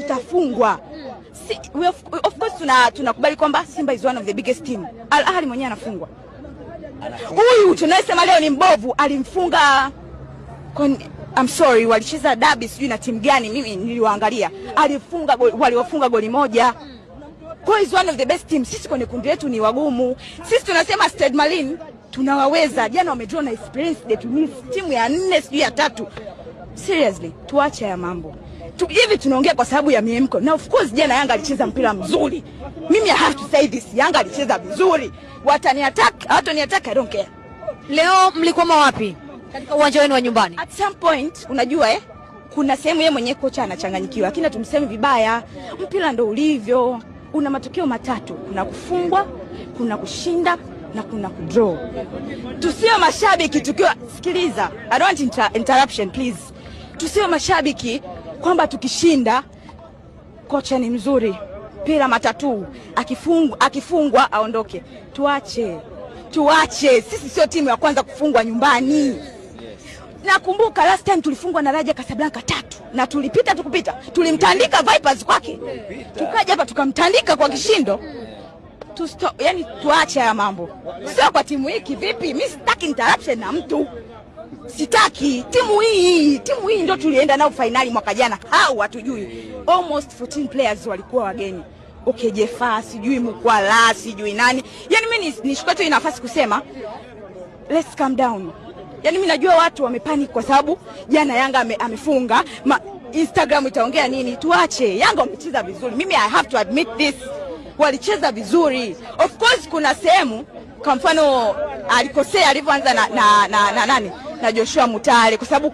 tutafungwa. Of course tunakubali kwamba Simba is one of the biggest team. Al Ahly mwenyewe anafungwa. Huyu tunayesema leo ni mbovu alimfunga I'm sorry, walicheza derby sijui na timu gani, mimi niliwaangalia. Waliwafunga goli moja. Kwa is one of the best teams. Sisi kwenye kundi letu ni wagumu. Sisi tunasema Stade Malien tunawaweza. Jana wamedraw na Experience de Tunis, timu ya 4 sijui ya 3. Seriously, tuache ya mambo. Hivi tunaongea kwa sababu ya miemko. Na of course jana Yanga alicheza mpira mzuri. Mimi I have to say this, Yanga alicheza vizuri. Watani attack, I don't care. Leo mlikuwa wapi? Katika uwanja wenu wa nyumbani. At some point unajua kuna sehemu yeye mwenyewe kocha anachanganyikiwa, lakini tumseme vibaya. Mpira ndo ulivyo. Una matokeo matatu, kuna kufungwa, kuna kushinda na kuna kudraw. Tusio mashabiki tukiwa sikiliza, I don't want interruption please. Tusio mashabiki kwamba tukishinda kocha ni mzuri, mpira matatu, akifungwa aondoke. Tuache. Sisi sio timu ya kwanza kufungwa nyumbani. Nakumbuka last time tulifungwa na Raja Casablanca 3 na tukupita. Tulimtandika Vipers kwake. Tukaja hapa tukamtandika kwa kishindo. Yani tuache ya mambo. Sio kwa timu hii vipi? Mimi sitaki interruption na mtu. Sitaki. Timu hii ndio tulienda nao finali mwaka jana. Hao hatujui. Almost 14 players walikuwa wageni. Okay, Jefa, sijui Mkwala, sijui nani. Yani mimi nishukua tu nafasi kusema let's calm down. Yani mimi najua watu wamepanic kwa sababu jana Yanga amefunga. Instagram itaongea nini? Tuache. Yanga wamecheza vizuri. Mimi I have to admit this. Walicheza vizuri. Of course kuna sehemu kwa mfano alikosea alivyoanza na Joshua Mutale kwa sababu